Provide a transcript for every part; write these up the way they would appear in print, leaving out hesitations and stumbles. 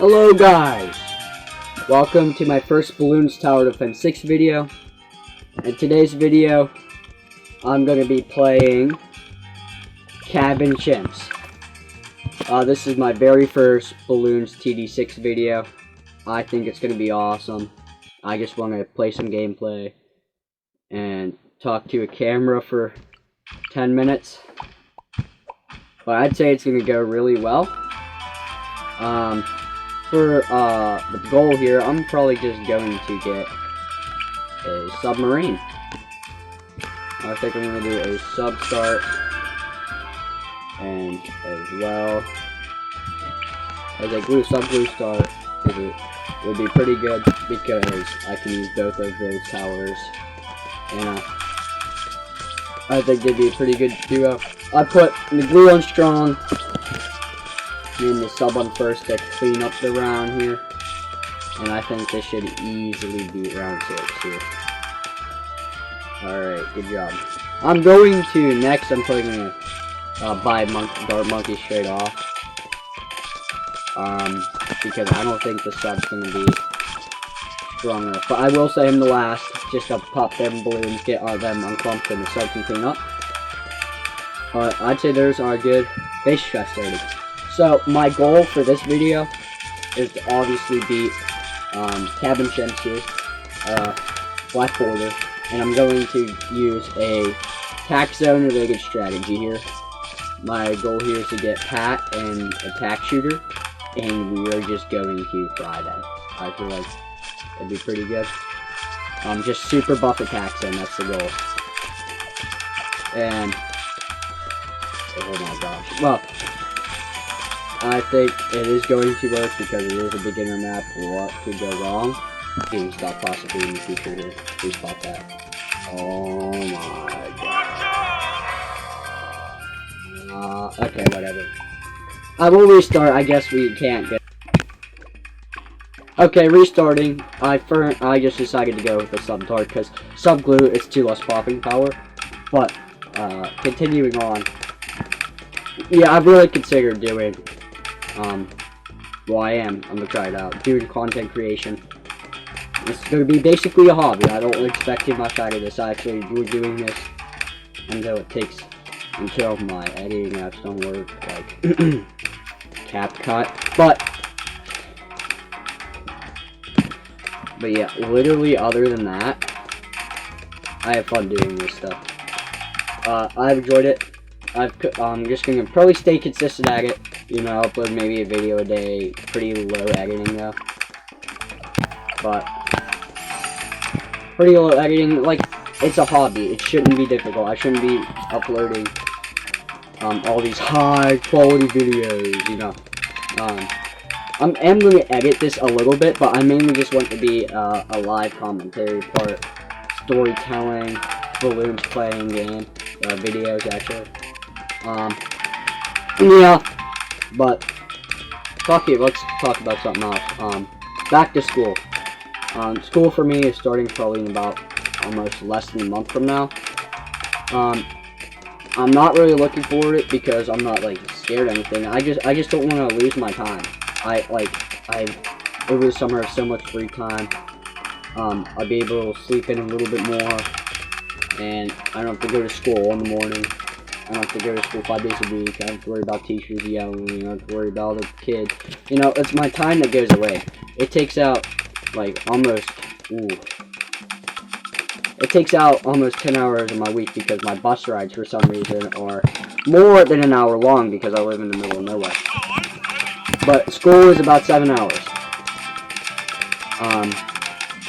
Hello guys! Welcome to my first Bloons Tower Defense 6 video. In today's video, I'm going to be playing Cabin Chimps. This is my very first Bloons TD6 video. I think it's going to be awesome. I just want to play some gameplay and talk to a camera for 10 minutes. But I'd say it's going to go really well. For the goal here, I'm probably just going to get a submarine. I think I'm going to do a sub start, and as well as a sub glue start, it would be pretty good because I can use both of those towers, and I think they'd be a pretty good duo. I put the glue on strong and the sub on first to clean up the round here, and I think this should easily beat round 6 here. Alright, good job. I'm going to, next I'm probably going to buy Dart Monkey straight off, because I don't think the sub's going to be strong enough. But I will say him the last, just to pop them balloons, get them unclumped, and the sub can clean up. But I'd say those are good base stress rating. So, my goal for this video is to obviously beat Cabin Chimps here, Black Border, and I'm going to use a tack zone related strategy here. My goal here is to get Pat and a tack shooter, and we are just going to fry them. I feel like it'd be pretty good. Just super buff attack zone, that's the goal. And, oh my gosh, well, I think it is going to work because it is a beginner map. What could go wrong? Game stop possibly in the future here. Please stop that. Oh my god. Okay, whatever. I will restart. I guess we can't get. Okay, restarting. I just decided to go with the sub tart because sub glue is 2 less popping power. But continuing on. Yeah, I've really considered doing. Well, I'm gonna try it out. Doing content creation. It's gonna be basically a hobby. I don't expect too much out of this. I actually enjoy doing this until my editing apps don't work, like CapCut. But yeah, literally other than that, I have fun doing this stuff. I've enjoyed it. I'm just gonna probably stay consistent at it. You know, upload maybe a video a day. Pretty low editing though. But pretty low editing. Like, it's a hobby. It shouldn't be difficult. I shouldn't be uploading all these high quality videos. You know. I'm gonna edit this a little bit, but I mainly just want to be a live commentary part, storytelling, balloons playing game videos actually. Yeah, but let's talk about something else. Back to school. School for me is starting probably in about almost less than a month from now. I'm not really looking forward to it because I'm not like scared or anything. I just don't want to lose my time. Over the summer I have so much free time. I'll be able to sleep in a little bit more, and I don't have to go to school in the morning. I don't have to go to school 5 days a week. I don't have to worry about teachers yelling. I don't have to worry about the kids. You know, it's my time that goes away. It takes out, like, almost 10 hours of my week because my bus rides, for some reason, are more than an hour long because I live in the middle of nowhere. But school is about 7 hours.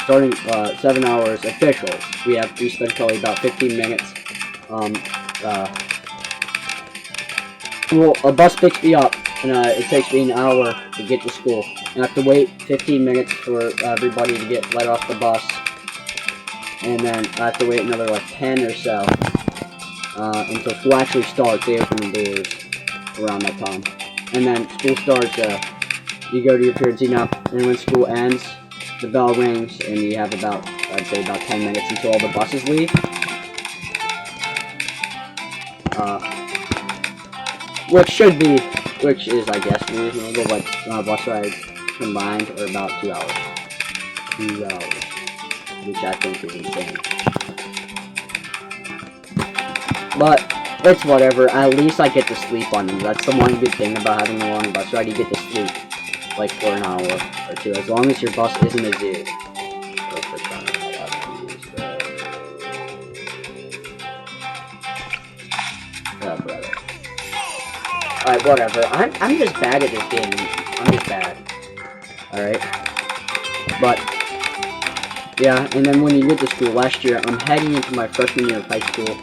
Starting 7 hours official. We spend probably about 15 minutes. Well, a bus picks me up, and it takes me an hour to get to school. And I have to wait 15 minutes for everybody to get let off the bus. And then I have to wait another like 10 or so until school actually starts. They open the doors around that time. And then school starts, you go to your periods, you know, and when school ends, the bell rings, and you have about, I'd say about 10 minutes until all the buses leave. Which is, I guess, reasonable, like, bus rides combined are about 2 hours. 2 hours. Which I think is insane. But it's whatever. At least I get to sleep on them. That's the one good thing about having a long bus ride. You get to sleep like for an hour or two, as long as your bus isn't a zoo. Alright, whatever. I'm just bad at this game. I'm just bad. Alright. But yeah, and then when you get to school last year, I'm heading into my freshman year of high school.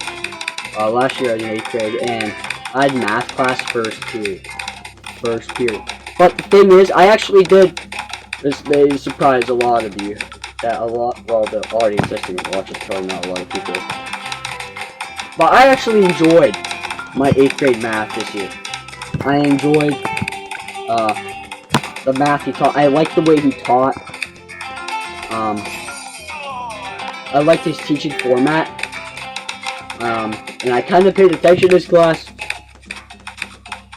Last year I was in 8th grade, and I had math class first period. But the thing is, I actually did, this may surprise a lot of you, that the already existing watchers, probably not a lot of people. But I actually enjoyed my 8th grade math this year. I enjoyed, the math he taught. I liked the way he taught. I liked his teaching format. And I kind of paid attention to his class.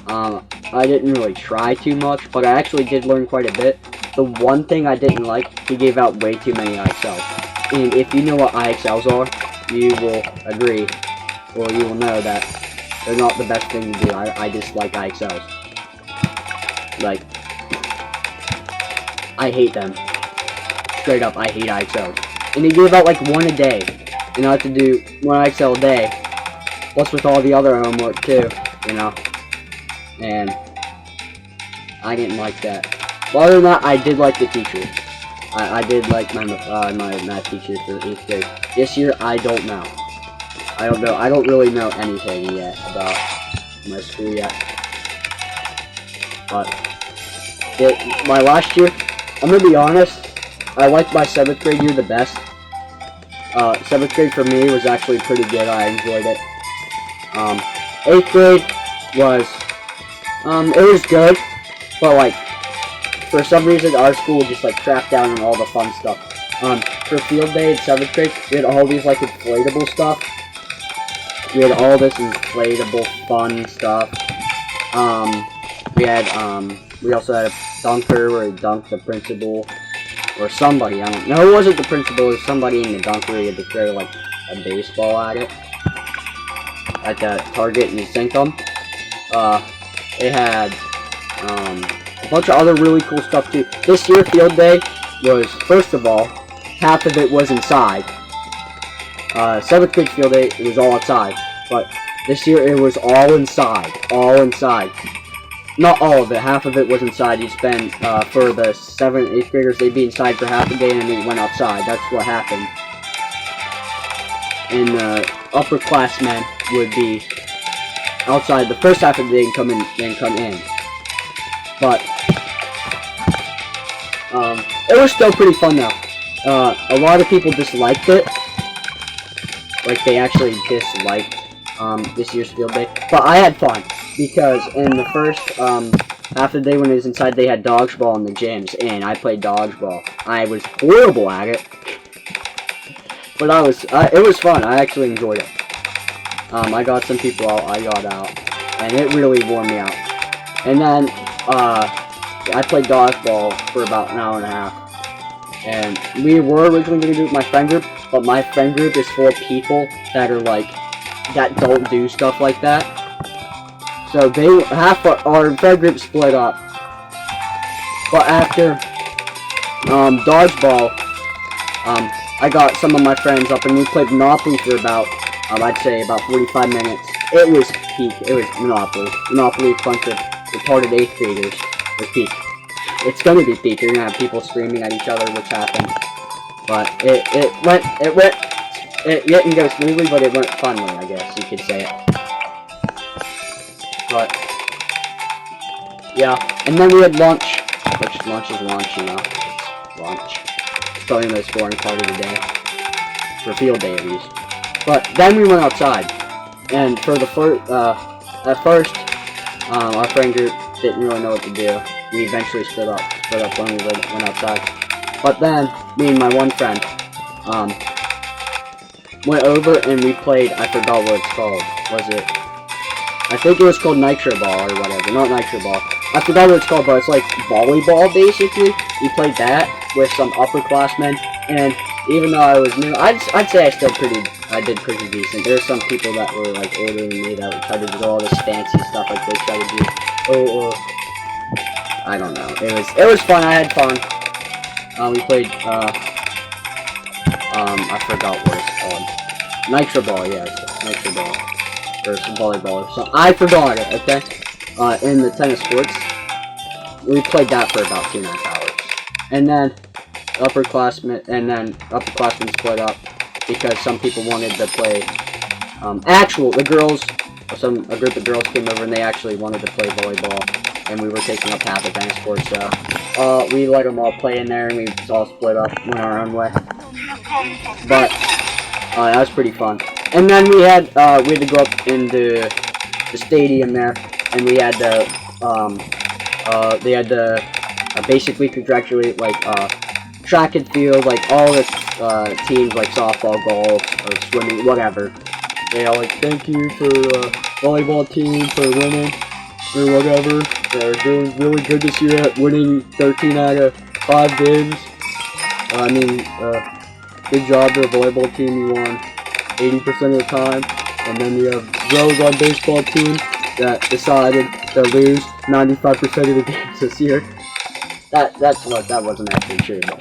I didn't really try too much, but I actually did learn quite a bit. The one thing I didn't like, he gave out way too many IXLs. And if you know what IXLs are, you will agree, or you will know that they're not the best thing to do. I dislike IXLs. Like, I hate them. Straight up, I hate IXLs. And he gave out like one a day. And I have to do one IXL a day. Plus with all the other homework too, you know. And I didn't like that. But other than that, I did like the teacher. I did like my math teacher for 8th grade. This year, I don't know. I don't know. I don't really know anything yet about my school yet. But my last year, I'm gonna be honest, I liked my 7th grade year the best. 7th grade for me was actually pretty good. I enjoyed it. 8th grade was, it was good, but like, for some reason our school just like crapped down on all the fun stuff. For field day in 7th grade, we had all these like inflatable stuff. We had all this inflatable fun stuff. We also had a dunker where he dunked the principal. Or somebody, I don't know. It wasn't the principal, it was somebody in the dunker. He had to throw like a baseball at it. At the target and sink them. It had a bunch of other really cool stuff too. This year field day was, first of all, half of it was inside. 7th grade field day, it was all outside. But this year it was all inside. All inside. Not all of it, half of it was inside. You spend, for the 7th and 8th graders, they'd be inside for half a day and then they went outside. That's what happened. And the upperclassmen would be outside the first half of the day and come in. But, it was still pretty fun though. A lot of people disliked it. Like, they actually disliked, this year's field day. But I had fun. Because in the first half of the day when it was inside, they had dodgeball in the gyms, and I played dodgeball. I was horrible at it, but it was fun. I actually enjoyed it. I got some people out, I got out, and it really wore me out. And then I played dodgeball for about an hour and a half, and we were originally going to do it with my friend group, but my friend group is full of people that are like, that don't do stuff like that. So half our friend group split up. But after dodgeball, I got some of my friends up and we played Monopoly for about, I'd say about 45 minutes. It was peak. It was Monopoly. Monopoly, a bunch of retarded 8th graders. It was peak. It's gonna be peak. You're gonna have people screaming at each other, which happened. But it didn't go smoothly, but it went funly, I guess you could say it. But, yeah, and then we had lunch, which lunch is lunch, you know, it's lunch. It's probably the most boring part of the day, for field day at least. But then we went outside, and for the at first, our friend group didn't really know what to do. We eventually split up when we went outside. But then, me and my one friend, went over and we played, I forgot what it's called, I think it was called Nitro Ball or whatever. Not Nitro Ball. I forgot what it's called, but it's like volleyball, basically. We played that with some upperclassmen, and even though I was new, I'd say I did pretty decent. There's some people that were like older than me that would try to do all this fancy stuff like they try to do. I don't know. It was fun. I had fun. We played I forgot what it's called. Nitro ball, yeah, nitro ball or some volleyball or something. I forgot it. Okay. In the tennis courts, we played that for about 2.5 hours, and then upperclassmen split up because some people wanted to play a group of girls came over and they actually wanted to play volleyball, and we were taking up half the tennis court, so we let them all play in there and we all split up, went our own way. But that was pretty fun. And then we had to go up into the stadium there, and we had to they had to basically congratulate like track and field, like all the teams, like softball, golf, or swimming, whatever. They all like, thank you for volleyball team for winning or whatever. They're doing really good this year at winning 13 out of 5 games. Good job to the volleyball team. You won 80% of the time. And then we have Rose on baseball team that decided to lose 95% of the games this year. That wasn't actually true, but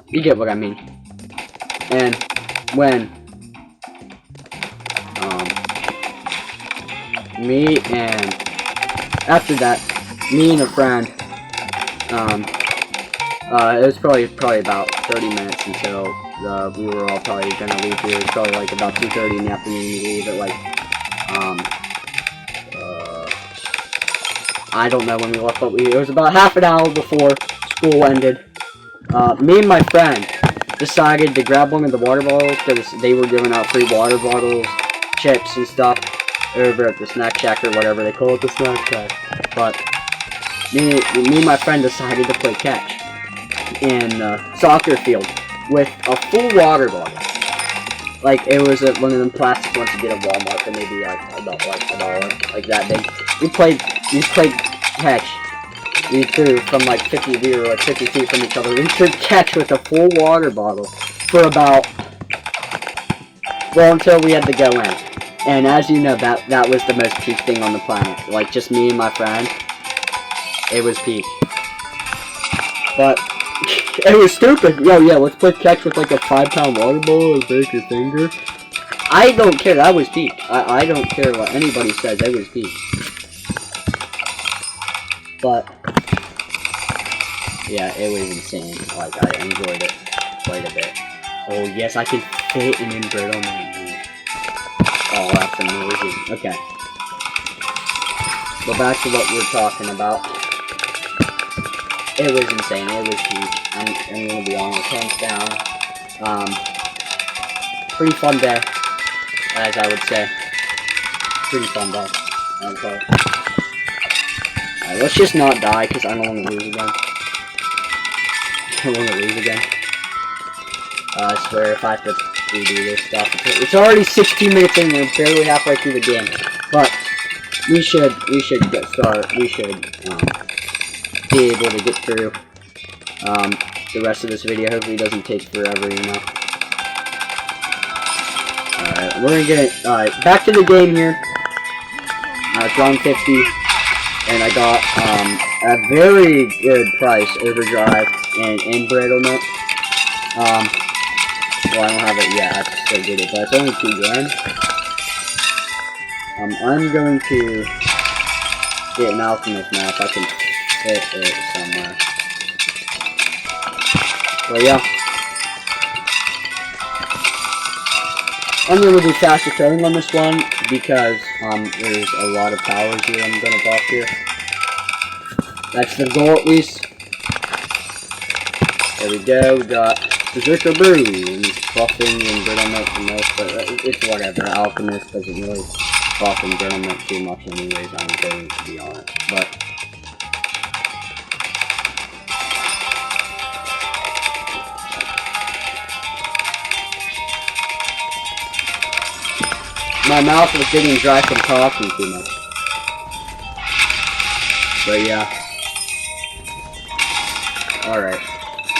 you get what I mean. And when after that, me and a friend, it was probably about 30 minutes until we were all probably gonna leave here. It was probably like about 2:30 in the afternoon. We leave at like I don't know when we left, but it was about half an hour before school ended. Me and my friend decided to grab one of the water bottles because they were giving out free water bottles, chips and stuff over at the snack shack or whatever they call it, the snack shack. But me and my friend decided to play catch in a soccer field with a full water bottle. Like, it was one of them plastic ones you get at Walmart for maybe like about like $1, like that big. We played catch. We threw from like 50, we were like 50 feet from each other. We threw catch with a full water bottle for until we had to go in. And as you know, that was the most peak thing on the planet. Like, just me and my friend. It was peak. But it was stupid. Yo, yeah, let's play catch with like a 5-pound water bottle and break your finger. I don't care. That was peak. I don't care what anybody says. It was peak. But yeah, it was insane. Like, I enjoyed it quite a bit. Oh yes, I can fit an inverted on my knee. Oh, that's amazing. Okay. But back to what we were talking about. It was insane. It was huge. I'm gonna be honest, hands down. Pretty fun day, as I would say. Pretty fun day. Okay. Alright, let's just not die, because I don't want to lose again. I don't want to lose again. I swear, if I have to redo this stuff. It's already 16 minutes in, we're barely halfway through the game. But we should get started. We should be able to get through the rest of this video. Hopefully it doesn't take forever, you know. Alright, we're gonna get it. Alright, back to the game here. It's round 50. And I got a very good price overdrive and embrittlement. Well, I don't have it yet. I have to still get it, but it's only $2 grand. I'm going to get an alchemist now if I can fit it somewhere. But yeah, I'm going to do faster coding on this one because there's a lot of powers here I'm going to buff here. That's the goal at least. There we go, we got Berserker Bloons, buffing and embrittlement the most, but it's whatever. Alchemist doesn't really buff embrittlement too much anyways, I'm going to be honest. But my mouth was getting dry from talking too much. But yeah, Alright.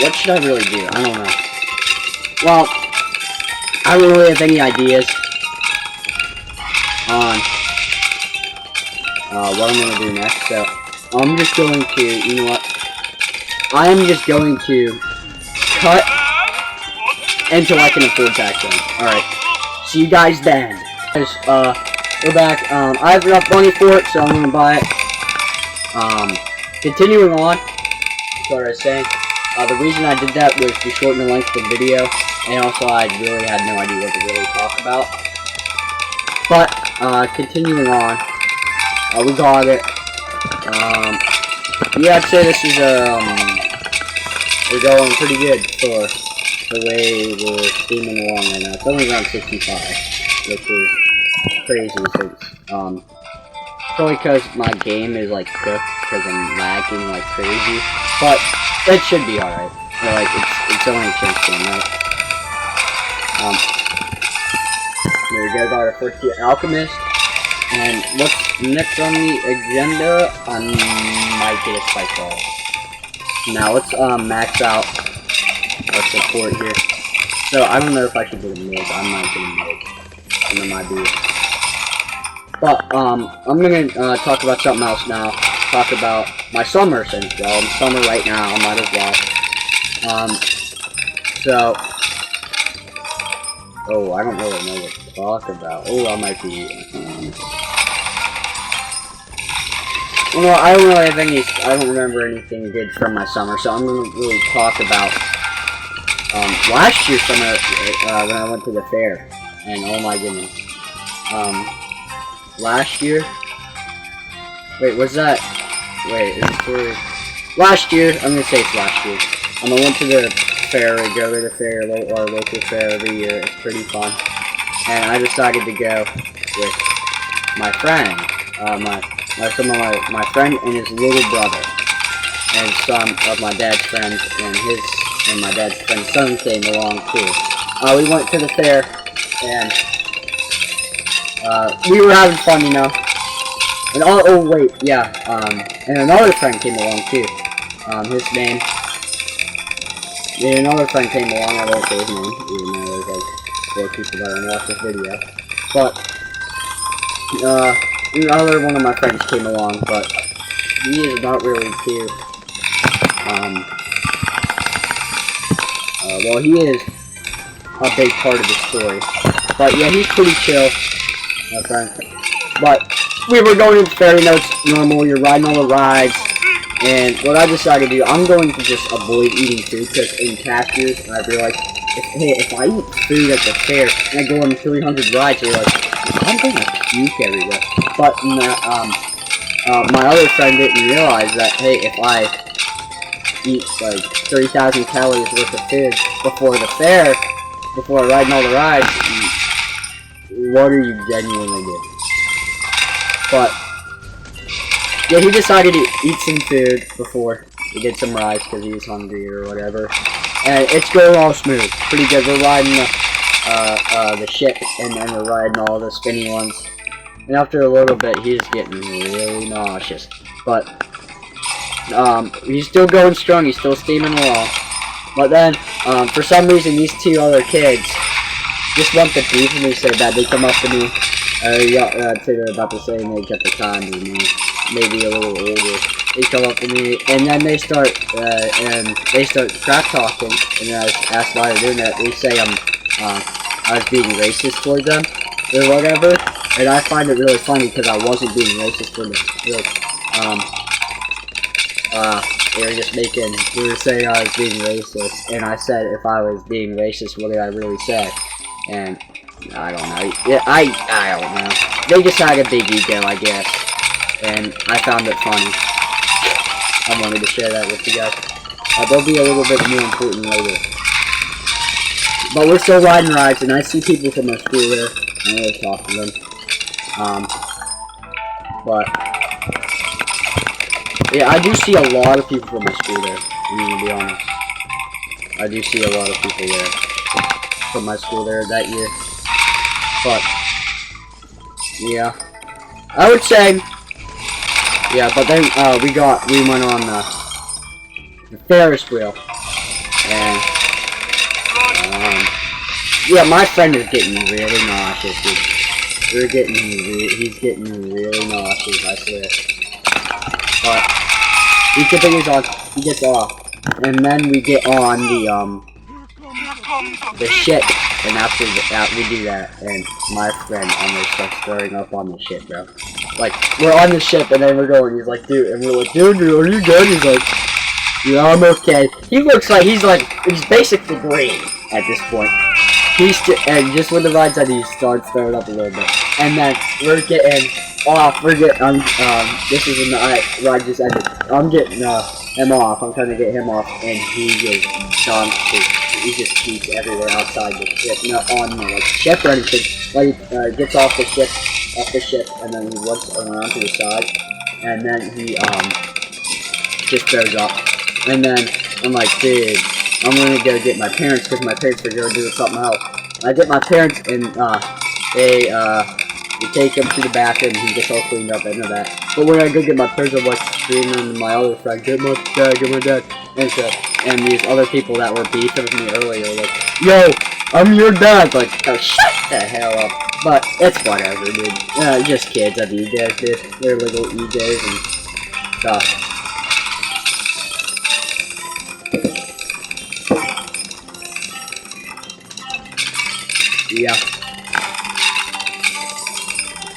What should I really do? I don't know. Well, I don't really have any ideas on what I'm gonna do next, so I'm just going to, you know what? I am just going to cut until I can afford tax them. Alright. See you guys then. We're back. I have enough money for it, so I'm gonna buy it. Continuing on, that's what I was saying. The reason I did that was to shorten the length of the video, and also I really had no idea what to really talk about. But, continuing on, we got it. Yeah, I'd say this is, we're going pretty good for the way we're steaming along right now. It's only around 65, which is crazy since, probably because my game is, like, cooked, because I'm lagging like crazy, but it should be alright. Like, it's only a chance game, right? There we go, got our first tier alchemist, and what's next on the agenda? I might get a spike ball. Now, let's, max out our support here. So, I don't know if I should get a mid. I might get a mid. And it might be. But, I'm gonna, talk about something else now. Talk about my summer, since we're all in summer right now. I might as well. So... Oh, I don't really know what to talk about. Oh, I might be... Well, I don't really have any... I don't remember anything good from my summer, so I'm gonna really talk about... last year's summer, when I went to the fair. And, oh my goodness. Last year... Wait, was that... Wait, is it last year? I'm gonna say it's last year. I went to the fair, we go to the fair, or local fair every year. It's pretty fun. And I decided to go with my friend. My friend and his little brother. And some of my dad's friends, and my dad's friend's son came along too. We went to the fair, and we were having fun, you know. And oh wait, yeah, and another friend came along too. His name. And another friend came along, I won't say his name, even though there's like 4 people that are gonna watch this video. But, another one of my friends came along, but he is not really too, well, he is a big part of the story. But yeah, he's pretty chill, my friend. But, we were going to the fair, you know, it's normal, you're riding all the rides. And what I decided to do, I'm going to just avoid eating food, because in cashiers, I realized, if I eat food at the fair, and I go on 300 rides, you're like, I'm going to puke everywhere. But, my other friend didn't realize that, hey, if I eat, like, 3,000 calories worth of food before the fair, before riding all the rides, what are you genuinely doing? But, yeah, he decided to eat some food before he did some rides because he was hungry or whatever. And it's going all smooth. Pretty good. We're riding the ship, and then we're riding all the spinny ones. And after a little bit, he's getting really nauseous. But, he's still going strong. He's still steaming along. But then, for some reason, these 2 other kids just want the beef with me so bad. They come up to me. I'd say they're about the same age at the time as me. Maybe a little older. They come up to me, and then they start crap talking, and I ask why they're doing that. They say I was being racist towards them, or whatever, and I find it really funny because I wasn't being racist for them. They were saying I was being racist, and I said if I was being racist, what did I really say? And I don't know. Yeah, I don't know. They just had a big ego, I guess. And I found it funny. I wanted to share that with you guys. They'll be a little bit more important later. But we're still riding rides, and I see people from our school there. I don't really talk to them. But yeah, I do see a lot of people from my school there. I'm gonna be honest. I do see a lot of people there from my school there that year. But yeah, I would say. Yeah, but then we went on the Ferris wheel. And, yeah, my friend is getting really nauseous, dude. He's getting really nauseous, I swear. But, he continues on, he gets off. And then we get on the ship. And after that, we do that, and my friend almost starts throwing up on the ship, bro. Like, we're on the ship, and then we're going, he's like, dude, and we're like, dude, are you good? He's like, yeah, I'm okay. He looks like, he's basically green at this point. And just when the ride's on, he starts throwing up a little bit. And then, we're getting off, this is when the ride just ended. I'm getting, him off, I'm trying to get him off, and he just keeps everywhere outside the ship, not on the ship or anything. Like, gets off the ship, and then he looks around to the side, and then he, just throws up. And then, I'm like, dude, I'm gonna go get my parents, because my parents are gonna do something else. I get my parents, and, we take him to the bathroom, and he gets all cleaned up, and that. But when I go get my parents, I'm like screaming to my other friend, get my dad, and so, and these other people that were beefing with me earlier, like, yo, I'm your dad, like, oh, shut the hell up. But, it's whatever, dude. Just kids have egos, dude. They're little egos and stuff. Yeah.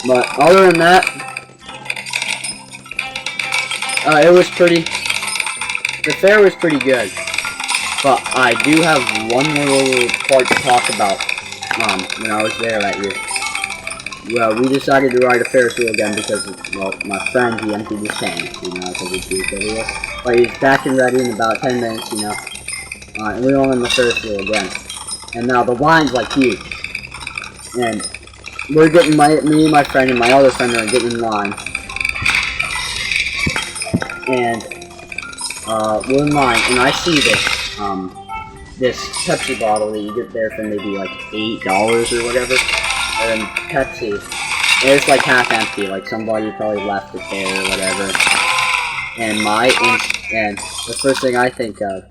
But, other than that, it was the fair was pretty good. But I do have one more little part to talk about, when I was there that year. Well, we decided to ride a Ferris wheel again because, well, my friend, he emptied his tank, because he puked everywhere. But he's back and ready in about 10 minutes, and we're on the Ferris wheel again. And now the line's, like, huge. And we're getting, me and my friend and my other friend are getting in line. And, we're in line, and I see this Pepsi bottle that you get there for maybe like $8 or whatever, and Pepsi, and it's like half empty, like somebody probably left it there or whatever, and the first thing I think of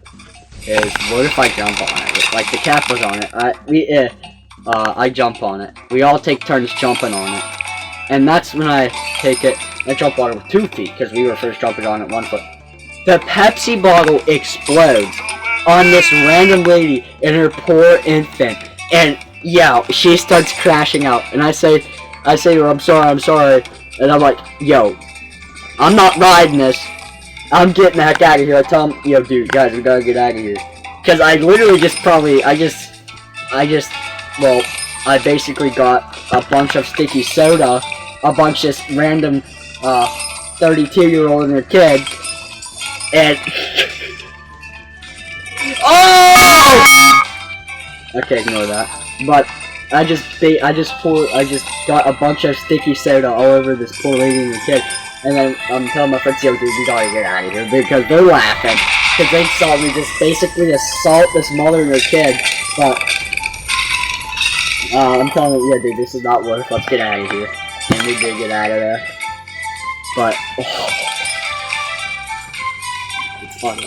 is, what if I jump on it? Like, the cap was on it, I jump on it, we all take turns jumping on it, and that's when I jump on it with 2 feet, because we were first jumping on it 1 foot. The Pepsi bottle explodes on this random lady and her poor infant, and yeah, she starts crashing out, and I say to her, I'm sorry, and I'm like, yo, I'm not riding this, I'm getting the heck out of here. I tell him, yo, dude, guys, we gotta get out of here, because I literally I basically got a bunch of sticky soda, a bunch of random, 32-year-old and her kid, and oh! Okay, ignore that. But I just got a bunch of sticky soda all over this poor lady and the kid, and then I'm telling my friends, yo, dude, we gotta get out of here, because they're laughing, because they saw me just basically assault this mother and her kid. But I'm telling them, yeah, dude, this is not worth. Let's get out of here, and we did get out of there. But it's fun.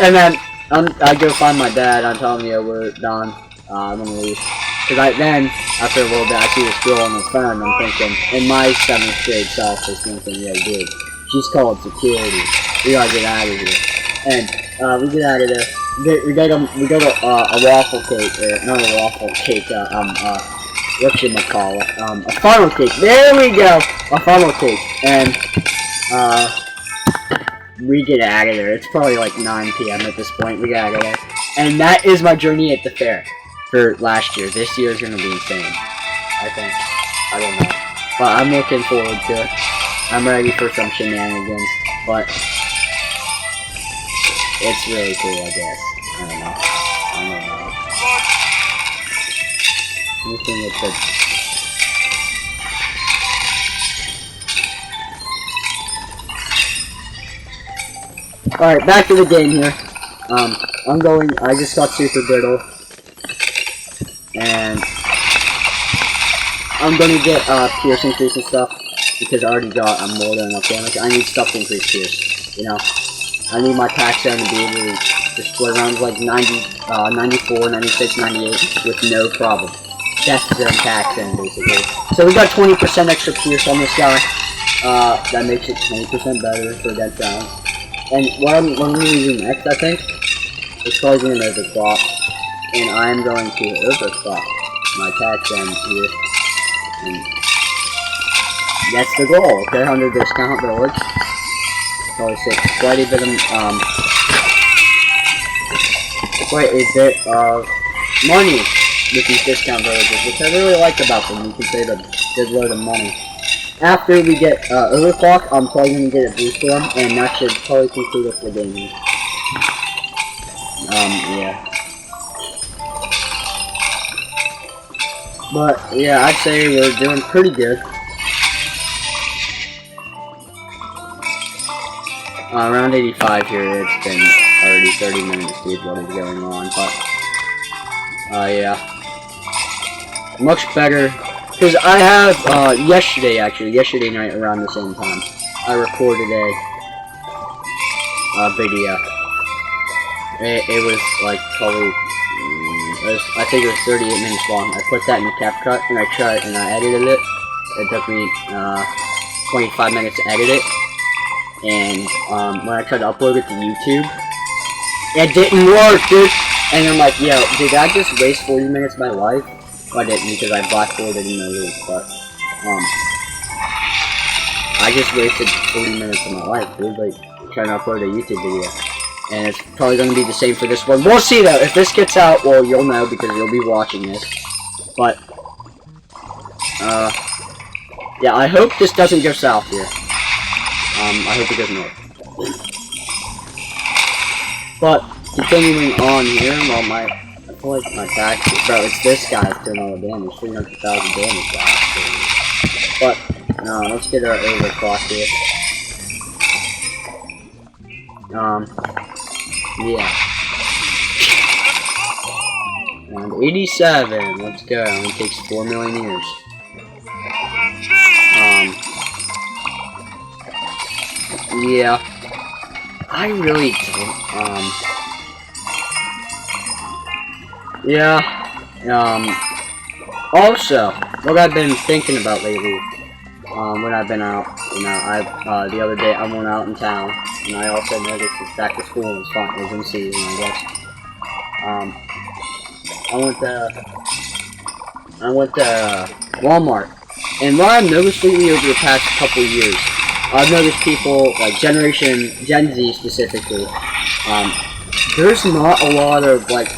And then I go find my dad. I'm telling you, we're done. I'm gonna leave. Cause then after a little bit, I see this girl on the phone. I'm thinking, in my 7th grade self is thinking, yeah, dude, she's called security. We gotta get out of here. And we get out of there. We go to a waffle cake, or not a waffle cake. Whatchamacallit, a funnel cake. There we go, a funnel cake. And we get out of there. It's probably like 9 p.m. at this point. We get out of there. And that is my journey at the fair for last year. This year is going to be insane, I think. I don't know. But I'm looking forward to it. I'm ready for some shenanigans. But it's really cool, I guess. I don't know. Anything that could... Alright, back to the game here. I just got super brittle. And I'm gonna get, pierce increase and stuff, because I already got more than enough damage. I need stuff to increase pierce, you know? I need my tax zone to be able to split around like 90, 94, 96, 98 with no problem. Death zone tax zone, basically. So we got 20% extra pierce on this guy. That makes it 20% better for dead round. And what I'm going to do next, I think, is probably an overclock. And I'm going to overclock my tax zone here. And that's the goal, okay? Under discount village. Probably save quite a bit of money with these discount villages, which I really like about them. You can save a good load of money. After we get overclock, I'm probably going to get a boost storm, and that should probably conclude us the game. Yeah. But, yeah, I'd say we're doing pretty good. Around 85 here, it's been already 30 minutes, dude, what is going on, but, yeah. Much better, because I have, yesterday night around the same time, I recorded a video. It was, like, probably, I think it was 38 minutes long. I put that in CapCut, and I tried, and I edited it. It took me, 25 minutes to edit it. And when I tried to upload it to YouTube, it didn't work, dude. And I'm like, yo, did I just waste 40 minutes of my life? Well, I didn't, because I blackboarded in my loop, but I just wasted 40 minutes of my life, dude, like trying to upload a YouTube video. And it's probably going to be the same for this one. We'll see though. If this gets out, well, you'll know because you'll be watching this. But yeah, I hope this doesn't go south here. I hope it goes north. But, continuing on here, well, I feel like my tax, bro, it's this guy's doing all the damage, 300,000 damage last. But, no, let's get our overclock here. Yeah. And 87, let's go, it only takes 4 million years. Yeah, I really don't, yeah, also, what I've been thinking about lately, when I've been out, you know, the other day I went out in town, and I also noticed it's back to school, it's fun, it was in season, I guess. I went to Walmart, and what I've noticed lately over the past couple years, I've noticed people, like Gen Z specifically, there's not a lot of, like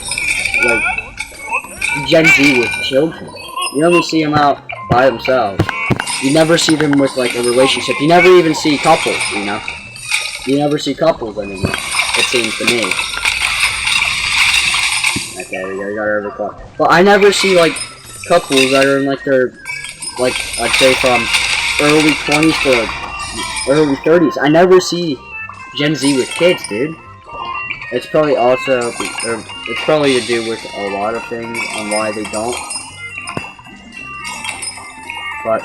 Gen Z with children. You only see them out by themselves. You never see them with, like, a relationship. You never even see couples, you know? You never see couples anymore, it seems to me. Okay, we got our overclock. But I never see, like, couples that are in, like, their, like, I'd say from early 20s to early 30s. I never see Gen Z with kids, dude. It's probably also, it's probably to do with a lot of things on why they don't. But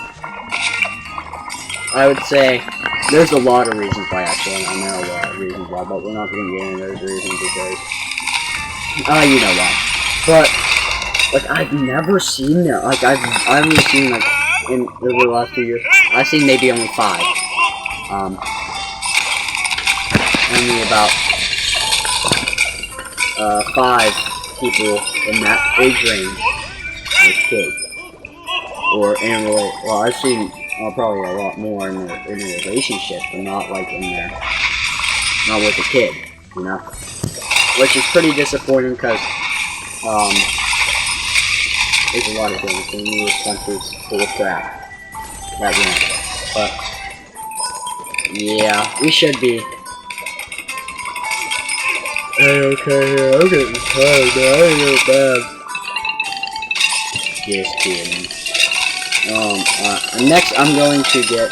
I would say there's a lot of reasons why, actually. I know a lot of reasons why, but we're not going to get into those reasons because, you know why. But, like, I've never seen that. Like, I've only seen, like, in over the last 2 years, I've seen maybe only 5. Only about 5 people in that age range with kids, or in a well, I've seen probably a lot more in a relationship, but not like in there, not with a kid, you know, which is pretty disappointing because there's a lot of things in this country's full of crap that we know, but. Yeah, we should be. Hey, okay, I'm getting tired, man. I ain't really bad. Just kidding. Next I'm going to get,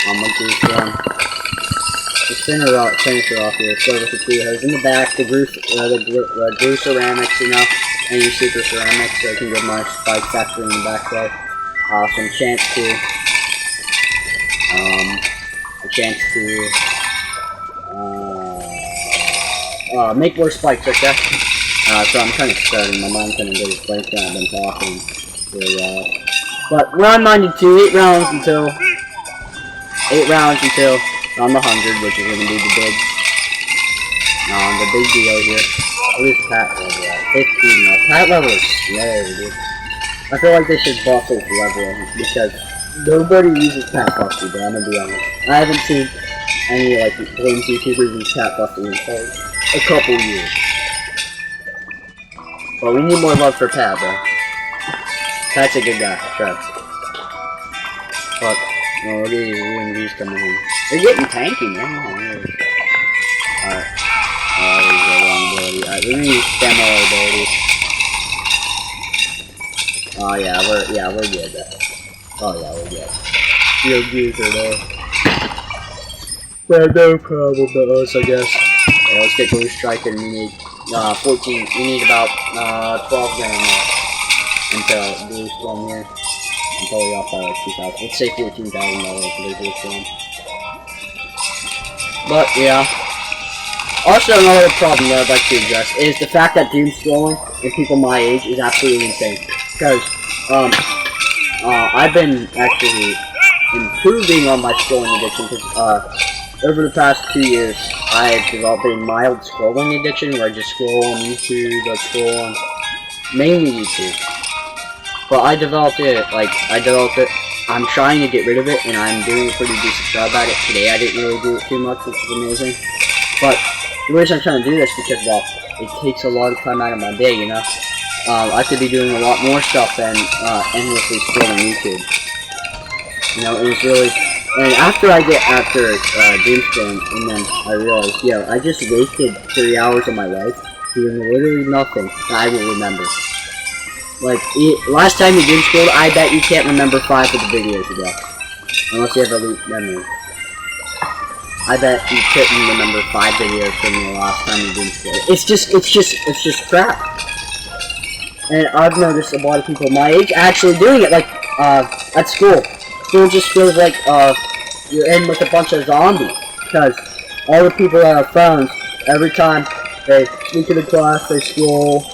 I'm going to finish it off here. Let's go with the 2 hose in the back, the glue ceramics, you know, any super ceramics, so I can get my spike factory in the back there. Some chance to make more spikes, okay? So I'm kind of starting. My mind kind of goes blank when I've been talking. But round 92, 8 rounds until round 100, which is gonna be the big deal here. What is Pat level at? 15 now. Pat level is slow, dude. I feel like they should buff his level because nobody uses Pat Busty, but I'm gonna be honest. I haven't seen any like bloons YouTubers use Pat Busty in a couple years. But we need more love for Pat, bro. Pat's a good guy, trust. But no, look at these UMVs coming in. They're getting tanky, man. Alright. Alright, let me use demo abilities. Oh yeah, we're good. Oh yeah, we're good. Real good are there. Well, no problem to us, I guess. Yeah, let's get Blue Striker and we need 14. We need about 12 grand left until Blue Storm here. Until we off by like 2,000. Let's say $14,000 for the Blue Storm. But yeah. Also, another problem that I'd like to address is the fact that doom scrolling in people my age is absolutely insane. Because I've been actually improving on my scrolling addiction. Because over the past 2 years, I've developed a mild scrolling addiction where I just scroll on YouTube, I scroll on mainly YouTube. But I developed it. I'm trying to get rid of it, and I'm doing a pretty decent job at it. Today I didn't really do it too much, which is amazing. But the reason I'm trying to do this is because, well, it takes a lot of time out of my day, you know? I could be doing a lot more stuff than endlessly scrolling YouTube. You know, and it's really... And after doom scrolling, and then I realized, yo, I just wasted 3 hours of my life doing literally nothing that I will remember. Like, last time you doom scrolled, I bet you can't remember 5 of the videos ago. Unless you have a loop memory. I bet you couldn't remember 5 videos from the last time you doom scrolled. It's just crap. And I've noticed a lot of people my age actually doing it, like, at school. School just feels like, you're in with a bunch of zombies. Because all the people that have phones, every time they sneak into class, they scroll,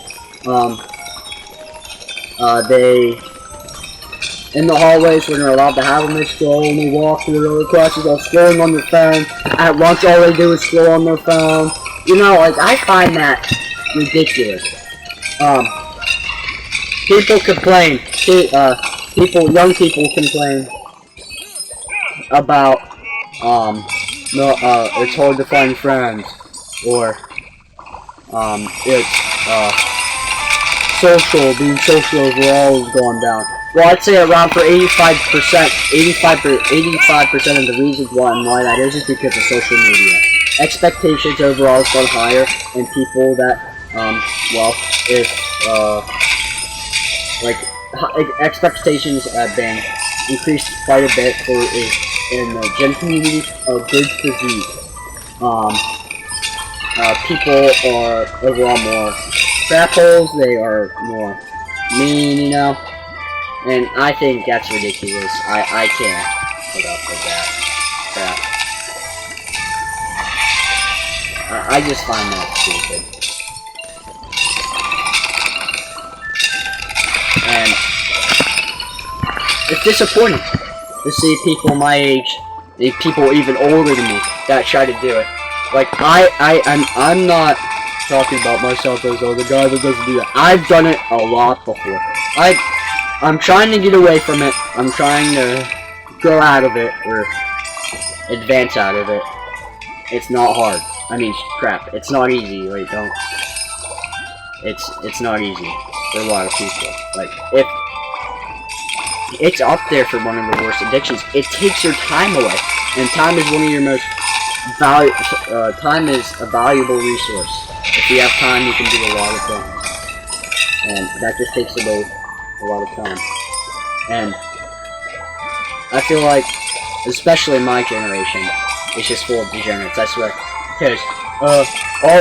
in the hallways when they're allowed to have them, they scroll, and they walk through the other classes while scrolling on their phone. At lunch, all they do is scroll on their phone. You know, like, I find that ridiculous. People complain, young people complain about, it's hard to find friends, or, being social overall has gone down. Well, I'd say around for 85% of the reasons why that is because of social media. Expectations overall has gone higher, and people that, expectations have been increased quite a bit in the gym community of good physique. People are overall more crap holes, they are more mean, you know? And I think that's ridiculous. I can't put up with that crap. I just find that stupid. And it's disappointing to see people my age, people even older than me, that try to do it. Like, I'm not talking about myself as, oh, the guy that doesn't do that. I've done it a lot before. I'm trying to get away from it. I'm trying to grow out of it, or advance out of it. It's not hard. I mean, crap. It's not easy. Like, don't. It's not easy for a lot of people. Like, if it's up there for one of the worst addictions, it takes your time away, and time is one of your most time is a valuable resource. If you have time, you can do a lot of things, and that just takes away a lot of time. And I feel like, especially my generation, it's just full of degenerates, I swear. Because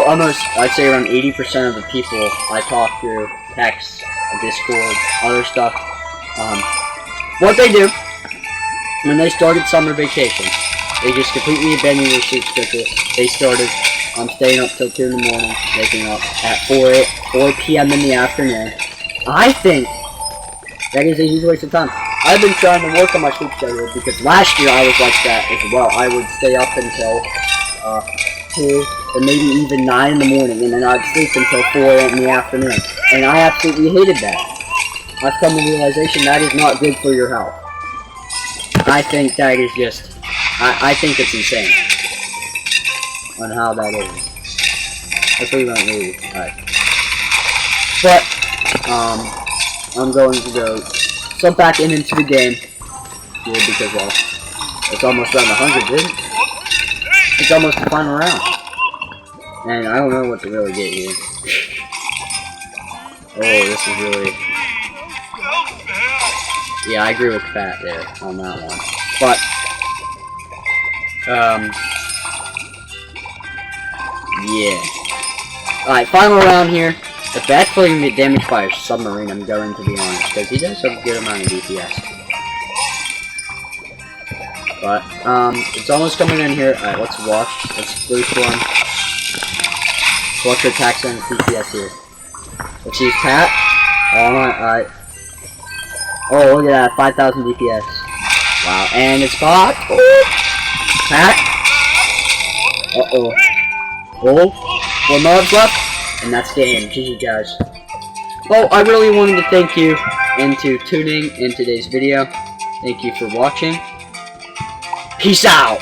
almost, I'd say around 80% of the people I talk to, text, Discord, other stuff, what they do when they started summer vacation, they just completely abandoned their sleep schedule. They started I'm staying up till 2 in the morning, waking up at 4 p.m. in the afternoon. I think that is a huge waste of time. I've been trying to work on my sleep schedule because last year I was like that as well. I would stay up until 2 or maybe even 9 in the morning, and then I'd sleep until 4 in the afternoon. And I absolutely hated that. I've come to the realization that is not good for your health. I think that is just, I think it's insane on how that is. That's what we don't really, alright. But, I'm going to go sub back into the game here because, well, it's almost around 100, dude. It's almost the final round. And I don't know what to really get here. Oh, this is really... Yeah, I agree with Fat there on that one. But, yeah. Alright, final round here. If that's probably gonna get damaged by a submarine, I'm going to be honest, because he does have a good amount of DPS. But, it's almost coming in here. Alright, let's watch. Let's boost one. Watch your attacks and DPS here. Let's use Pat. Alright. Oh, look at that, 5,000 DPS. Wow, and it's bot. Oh. Pat. Uh-oh. Oh, 4 mobs left. And that's the end. GG, guys. Well, I really wanted to thank you into tuning in today's video. Thank you for watching. Peace out!